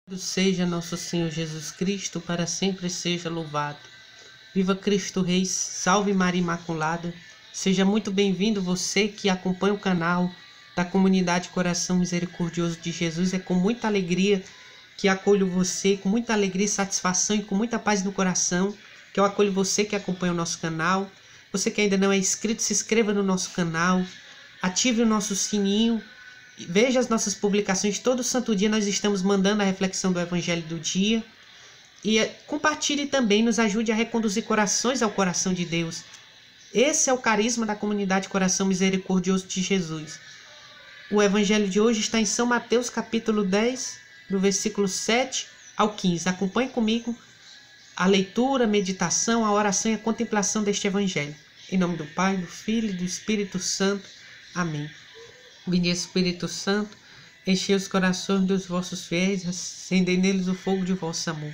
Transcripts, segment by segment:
Louvado seja nosso Senhor Jesus Cristo, para sempre seja louvado. Viva Cristo Rei, salve Maria Imaculada. Seja muito bem-vindo você que acompanha o canal da comunidade Coração Misericordioso de Jesus. É com muita alegria que acolho você, com muita alegria e satisfação e com muita paz no coração, que eu acolho você que acompanha o nosso canal. Você que ainda não é inscrito, se inscreva no nosso canal, ative o nosso sininho. Veja as nossas publicações, todo santo dia nós estamos mandando a reflexão do Evangelho do dia. E compartilhe também, nos ajude a reconduzir corações ao coração de Deus. Esse é o carisma da comunidade Coração Misericordioso de Jesus. O Evangelho de hoje está em São Mateus capítulo 10, do versículo 7 ao 15. Acompanhe comigo a leitura, a meditação, a oração e a contemplação deste Evangelho. Em nome do Pai, do Filho e do Espírito Santo. Amém. Vinde Espírito Santo, enchei os corações dos vossos fiéis, acendei neles o fogo de vosso amor.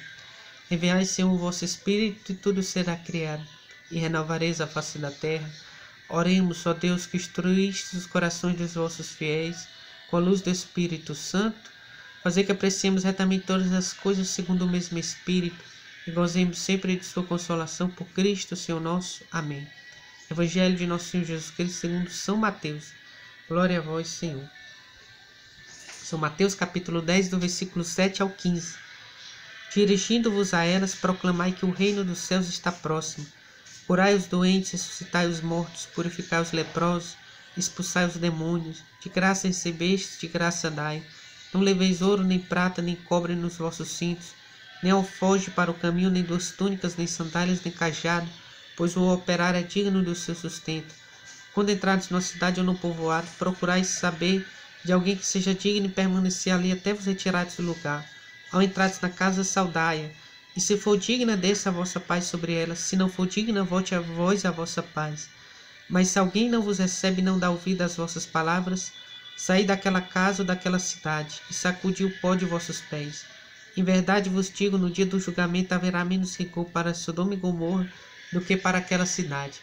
Enviai, Senhor, o vosso Espírito, e tudo será criado, e renovareis a face da terra. Oremos, ó Deus, que instruíste os corações dos vossos fiéis, com a luz do Espírito Santo, fazer que apreciemos retamente todas as coisas segundo o mesmo Espírito, e gozemos sempre de sua consolação por Cristo, Senhor nosso. Amém. Evangelho de nosso Senhor Jesus Cristo segundo São Mateus. Glória a vós, Senhor. São Mateus capítulo 10, do versículo 7 ao 15. Dirigindo-vos a elas, proclamai que o reino dos céus está próximo. Curai os doentes, ressuscitai os mortos, purificai os leprosos, expulsai os demônios. De graça recebestes, de graça dai. Não leveis ouro, nem prata, nem cobre nos vossos cintos, nem alforje para o caminho, nem duas túnicas, nem sandálias, nem cajado, pois o operário é digno do seu sustento. Quando entrardes numa cidade ou num povoado, procurais saber de alguém que seja digno e permanecer ali até vos retirardes do lugar. Ao entrardes na casa, saudai-a, e se for digna, desça a vossa paz sobre ela. Se não for digna, volte a vós a vossa paz. Mas se alguém não vos recebe e não dá ouvido às vossas palavras, saí daquela casa ou daquela cidade, e sacudi o pó de vossos pés. Em verdade vos digo, no dia do julgamento haverá menos rigor para Sodoma e Gomorra do que para aquela cidade.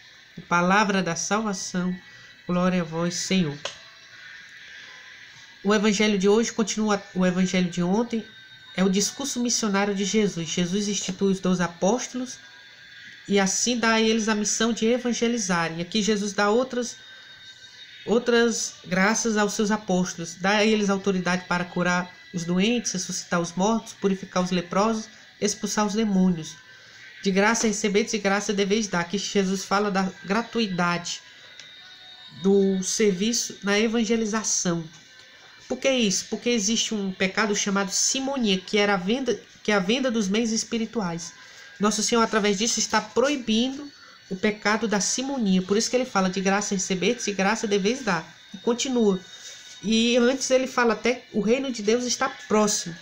Palavra da salvação, glória a vós, Senhor. O evangelho de hoje continua o evangelho de ontem, é o discurso missionário de Jesus. Jesus institui os 12 apóstolos e assim dá a eles a missão de evangelizarem. Aqui Jesus dá outras graças aos seus apóstolos, dá a eles autoridade para curar os doentes, ressuscitar os mortos, purificar os leprosos, expulsar os demônios. De graça recebeis, de graça deveis dar. Aqui Jesus fala da gratuidade do serviço na evangelização. Por que isso? Porque existe um pecado chamado simonia, que é a venda dos bens espirituais. Nosso Senhor, através disso, está proibindo o pecado da simonia. Por isso que ele fala, de graça recebeis, de graça deveis dar. E continua. E antes ele fala até, o reino de Deus está próximo.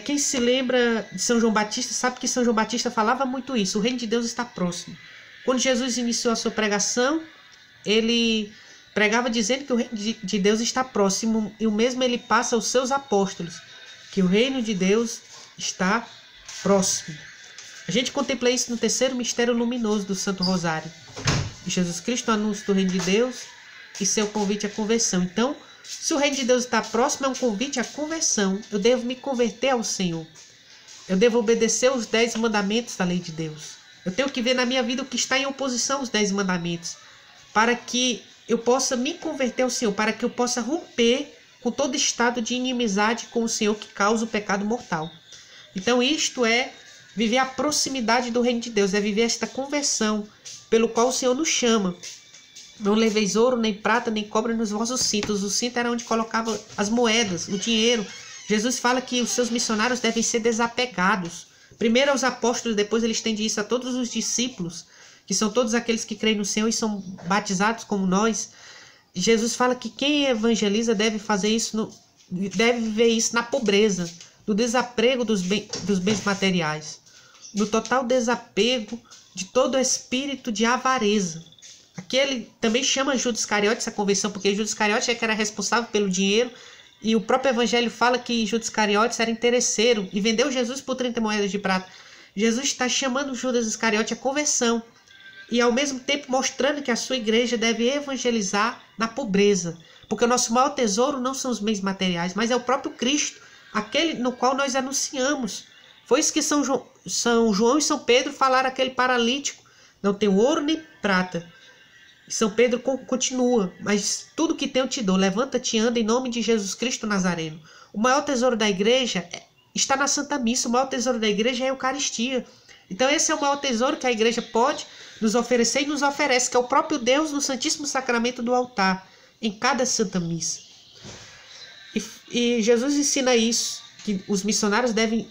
Quem se lembra de São João Batista sabe que São João Batista falava muito isso. O reino de Deus está próximo. Quando Jesus iniciou a sua pregação, ele pregava dizendo que o reino de Deus está próximo. E o mesmo ele passa aos seus apóstolos, que o reino de Deus está próximo. A gente contempla isso no terceiro mistério luminoso do Santo Rosário. Jesus Cristo, o anúncio do reino de Deus e seu convite à conversão. Então, se o reino de Deus está próximo, é um convite à conversão. Eu devo me converter ao Senhor. Eu devo obedecer os 10 mandamentos da lei de Deus. Eu tenho que ver na minha vida o que está em oposição aos 10 mandamentos, para que eu possa me converter ao Senhor, para que eu possa romper com todo estado de inimizade com o Senhor que causa o pecado mortal. Então isto é viver a proximidade do reino de Deus, é viver esta conversão pelo qual o Senhor nos chama. Não leveis ouro, nem prata, nem cobre nos vossos cintos. O cinto era onde colocava as moedas, o dinheiro. Jesus fala que os seus missionários devem ser desapegados. Primeiro aos apóstolos, depois ele estende isso a todos os discípulos, que são todos aqueles que creem no Senhor e são batizados como nós. Jesus fala que quem evangeliza deve fazer isso, deve viver isso na pobreza, no desapego dos bens materiais, no total desapego de todo espírito de avareza. Aqui ele também chama Judas Iscariotes à conversão, porque Judas Iscariotes é que era responsável pelo dinheiro, e o próprio evangelho fala que Judas Iscariotes era interesseiro e vendeu Jesus por 30 moedas de prata. Jesus está chamando Judas Iscariote à conversão e ao mesmo tempo mostrando que a sua igreja deve evangelizar na pobreza, porque o nosso maior tesouro não são os bens materiais, mas é o próprio Cristo, aquele no qual nós anunciamos. Foi isso que São João e São Pedro falaram àquele paralítico: não tenho ouro nem prata. E São Pedro continua: mas tudo que tenho te dou, levanta-te e anda em nome de Jesus Cristo Nazareno. O maior tesouro da igreja está na Santa Missa, o maior tesouro da igreja é a Eucaristia. Então esse é o maior tesouro que a igreja pode nos oferecer e nos oferece, que é o próprio Deus no Santíssimo Sacramento do altar, em cada Santa Missa. E Jesus ensina isso, que os missionários devem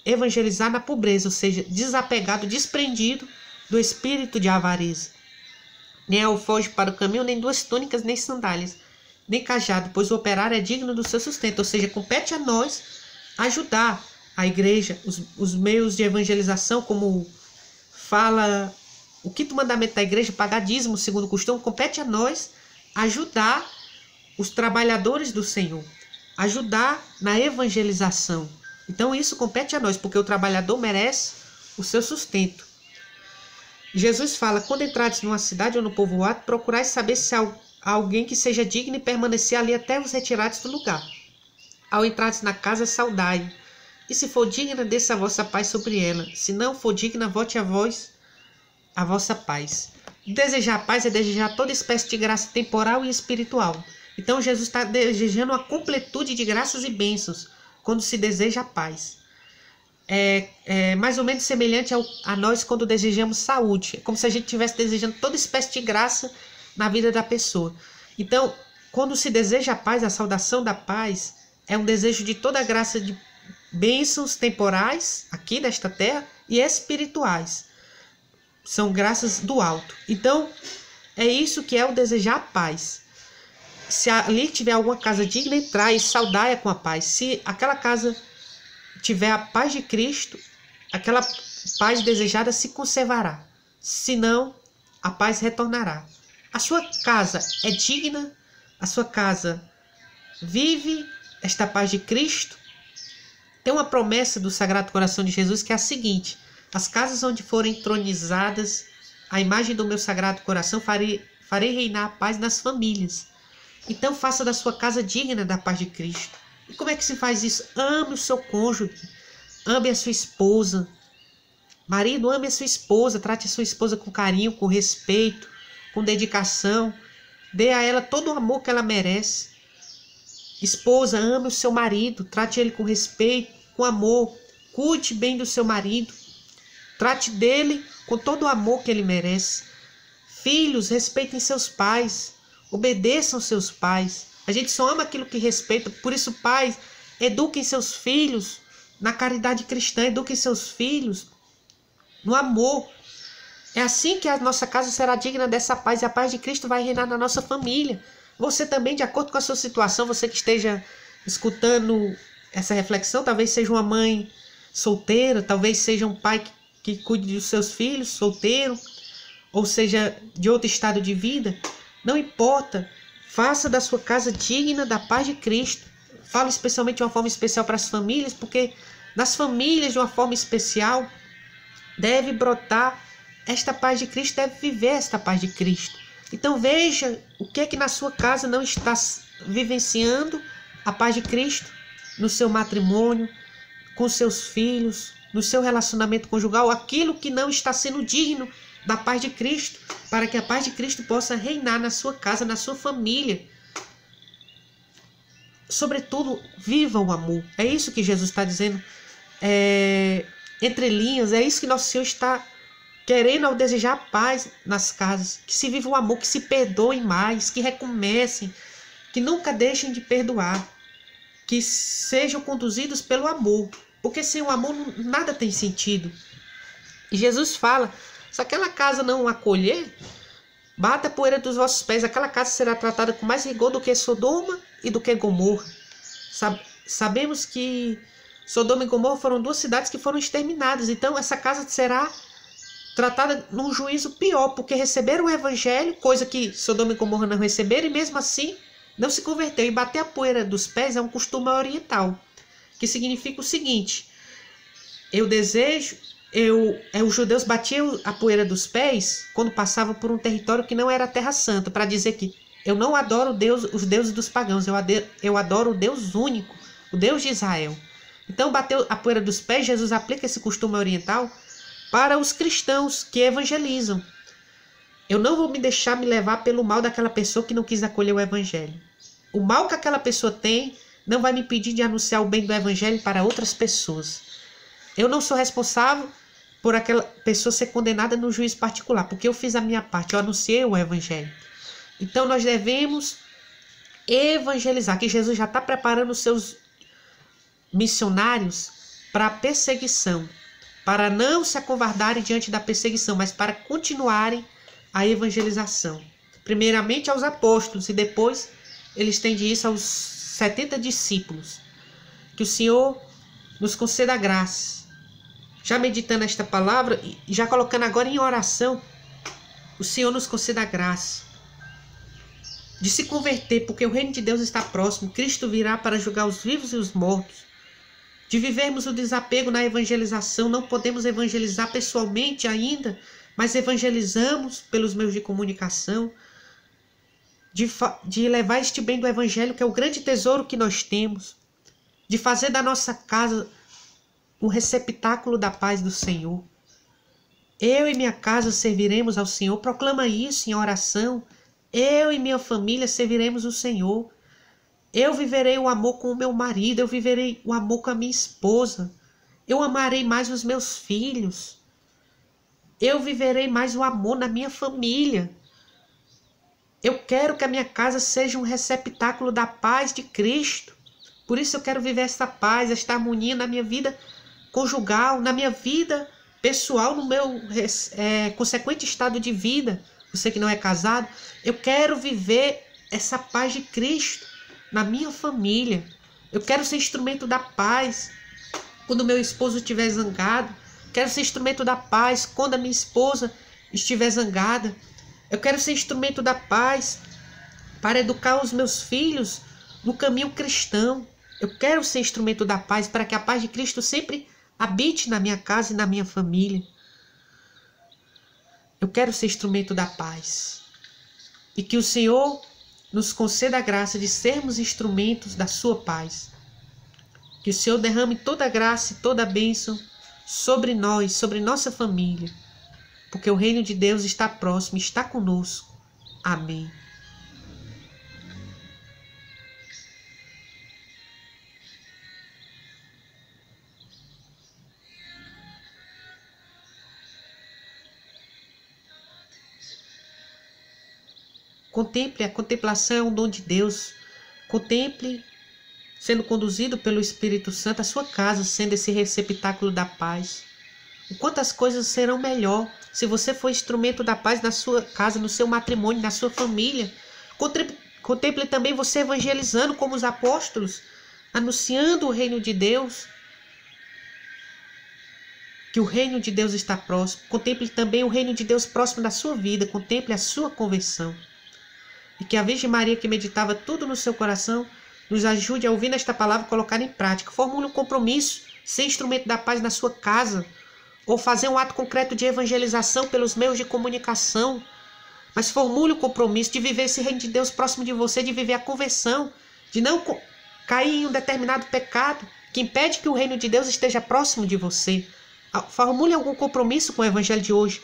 evangelizar na pobreza, ou seja, desapegado, desprendido do espírito de avareza. Nem alforje para o caminho, nem duas túnicas, nem sandálias, nem cajado, pois o operário é digno do seu sustento. Ou seja, compete a nós ajudar a igreja, os meios de evangelização, como fala o quinto mandamento da igreja, pagar dízimo segundo o costume. Compete a nós ajudar os trabalhadores do Senhor, ajudar na evangelização. Então isso compete a nós, porque o trabalhador merece o seu sustento. Jesus fala: quando entrares numa cidade ou no povoado, procurai saber se há alguém que seja digno e permanecer ali até vos retirares do lugar. Ao entrares na casa, saudai, e se for digna, desça a vossa paz sobre ela. Se não for digna, volte a vós a vossa paz. Desejar a paz é desejar toda espécie de graça temporal e espiritual. Então Jesus está desejando uma completude de graças e bênçãos quando se deseja a paz. É mais ou menos semelhante a nós quando desejamos saúde. É como se a gente estivesse desejando toda espécie de graça na vida da pessoa. Então, quando se deseja a paz, a saudação da paz, é um desejo de toda a graça de bênçãos temporais, aqui desta terra, e espirituais. São graças do alto. Então, é isso que é o desejar a paz. Se ali tiver alguma casa digna, entrar e saudai-a com a paz. Se aquela casa tiver a paz de Cristo, aquela paz desejada se conservará. Se não, a paz retornará. A sua casa é digna? A sua casa vive esta paz de Cristo? Tem uma promessa do Sagrado Coração de Jesus que é a seguinte: as casas onde forem entronizadas a imagem do meu Sagrado Coração, farei reinar a paz nas famílias. Então faça da sua casa digna da paz de Cristo. E como é que se faz isso? Ame o seu cônjuge, ame a sua esposa. Marido, ame a sua esposa, trate a sua esposa com carinho, com respeito, com dedicação. Dê a ela todo o amor que ela merece. Esposa, ame o seu marido, trate ele com respeito, com amor. Cuide bem do seu marido. Trate dele com todo o amor que ele merece. Filhos, respeitem seus pais. Obedeçam seus pais. A gente só ama aquilo que respeita. Por isso, pais, eduquem seus filhos na caridade cristã. Eduquem seus filhos no amor. É assim que a nossa casa será digna dessa paz. E a paz de Cristo vai reinar na nossa família. Você também, de acordo com a sua situação, você que esteja escutando essa reflexão, talvez seja uma mãe solteira, talvez seja um pai que cuide dos seus filhos, solteiro, ou seja, de outro estado de vida. Não importa, faça da sua casa digna da paz de Cristo. Falo especialmente de uma forma especial para as famílias, porque nas famílias, de uma forma especial, deve brotar esta paz de Cristo, deve viver esta paz de Cristo. Então veja o que é que na sua casa não está vivenciando a paz de Cristo, no seu matrimônio, com seus filhos, no seu relacionamento conjugal, aquilo que não está sendo digno da paz de Cristo, para que a paz de Cristo possa reinar na sua casa, na sua família. Sobretudo, viva o amor. É isso que Jesus está dizendo entre linhas, é isso que Nosso Senhor está querendo ao desejar a paz nas casas, que se viva o amor, que se perdoem mais, que recomecem, que nunca deixem de perdoar, que sejam conduzidos pelo amor, porque sem o amor nada tem sentido. E Jesus fala: se aquela casa não acolher, bata a poeira dos vossos pés, aquela casa será tratada com mais rigor do que Sodoma e do que Gomorra. Sabemos que Sodoma e Gomorra foram duas cidades que foram exterminadas, então essa casa será tratada num juízo pior, porque receberam o evangelho, coisa que Sodoma e Gomorra não receberam, e mesmo assim não se converteu. E bater a poeira dos pés é um costume oriental, que significa o seguinte: os judeus batiam a poeira dos pés quando passavam por um território que não era a Terra Santa, para dizer que eu não adoro os deuses dos pagãos, eu adoro o Deus único, o Deus de Israel. Então, bateu a poeira dos pés, Jesus aplica esse costume oriental para os cristãos que evangelizam. Eu não vou me deixar me levar pelo mal daquela pessoa que não quis acolher o evangelho. O mal que aquela pessoa tem não vai me impedir de anunciar o bem do evangelho para outras pessoas. Eu não sou responsável por aquela pessoa ser condenada no juízo particular, porque eu fiz a minha parte, eu anunciei o evangelho. Então nós devemos evangelizar, que Jesus já está preparando os seus missionários para a perseguição, para não se acovardarem diante da perseguição, mas para continuarem a evangelização. Primeiramente aos apóstolos e depois ele estende isso aos 70 discípulos. Que o Senhor nos conceda a graça. Já meditando esta palavra e já colocando agora em oração, o Senhor nos conceda a graça de se converter, porque o reino de Deus está próximo. Cristo virá para julgar os vivos e os mortos. De vivermos o desapego na evangelização. Não podemos evangelizar pessoalmente ainda, mas evangelizamos pelos meios de comunicação. De levar este bem do evangelho, que é o grande tesouro que nós temos. De fazer da nossa casa um receptáculo da paz do Senhor. Eu e minha casa serviremos ao Senhor. Proclama isso em oração. Eu e minha família serviremos o Senhor. Eu viverei o amor com o meu marido. Eu viverei o amor com a minha esposa. Eu amarei mais os meus filhos. Eu viverei mais o amor na minha família. Eu quero que a minha casa seja um receptáculo da paz de Cristo. Por isso eu quero viver esta paz, esta harmonia na minha vida conjugal, na minha vida pessoal, no meu consequente estado de vida. Você que não é casado, eu quero viver essa paz de Cristo na minha família. Eu quero ser instrumento da paz quando meu esposo estiver zangado. Quero ser instrumento da paz quando a minha esposa estiver zangada. Eu quero ser instrumento da paz para educar os meus filhos no caminho cristão. Eu quero ser instrumento da paz para que a paz de Cristo sempre habite na minha casa e na minha família. Eu quero ser instrumento da paz. E que o Senhor nos conceda a graça de sermos instrumentos da sua paz. Que o Senhor derrame toda a graça e toda a bênção sobre nós, sobre nossa família. Porque o reino de Deus está próximo, está conosco. Amém. Contemple, a contemplação é um dom de Deus. Contemple, sendo conduzido pelo Espírito Santo, a sua casa sendo esse receptáculo da paz. O quanto as coisas serão melhor se você for instrumento da paz na sua casa, no seu matrimônio, na sua família. Contemple também você evangelizando como os apóstolos, anunciando o reino de Deus. Que o reino de Deus está próximo. Contemple também o reino de Deus próximo da sua vida. Contemple a sua conversão. E que a Virgem Maria, que meditava tudo no seu coração, nos ajude a ouvir esta palavra e colocar em prática. Formule um compromisso, ser instrumento da paz na sua casa, ou fazer um ato concreto de evangelização pelos meios de comunicação. Mas formule o compromisso de viver esse reino de Deus próximo de você, de viver a conversão, de não cair em um determinado pecado que impede que o reino de Deus esteja próximo de você. Formule algum compromisso com o evangelho de hoje.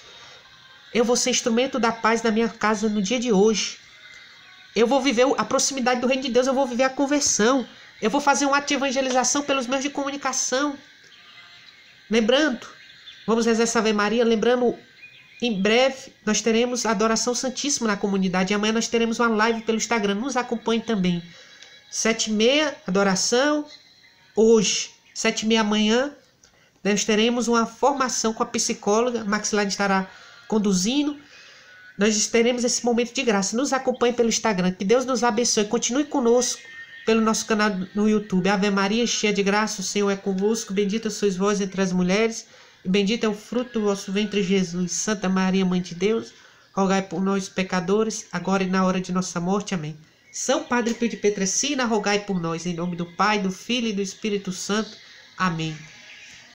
Eu vou ser instrumento da paz na minha casa no dia de hoje. Eu vou viver a proximidade do reino de Deus, eu vou viver a conversão. Eu vou fazer um ato de evangelização pelos meios de comunicação. Lembrando, vamos rezar essa Ave Maria, lembrando, em breve nós teremos a adoração santíssima na comunidade. E amanhã nós teremos uma live pelo Instagram, nos acompanhe também. 7h30, adoração. Hoje, 7h30 amanhã, nós teremos uma formação com a psicóloga, Maxilane estará conduzindo. Nós teremos esse momento de graça. Nos acompanhe pelo Instagram. Que Deus nos abençoe. Continue conosco pelo nosso canal no YouTube. Ave Maria, cheia de graça, o Senhor é convosco. Bendita sois vós entre as mulheres. E bendito é o fruto do vosso ventre, Jesus. Santa Maria, Mãe de Deus, rogai por nós, pecadores, agora e na hora de nossa morte. Amém. São Padre Pio de Petricina, rogai por nós. Em nome do Pai, do Filho e do Espírito Santo. Amém.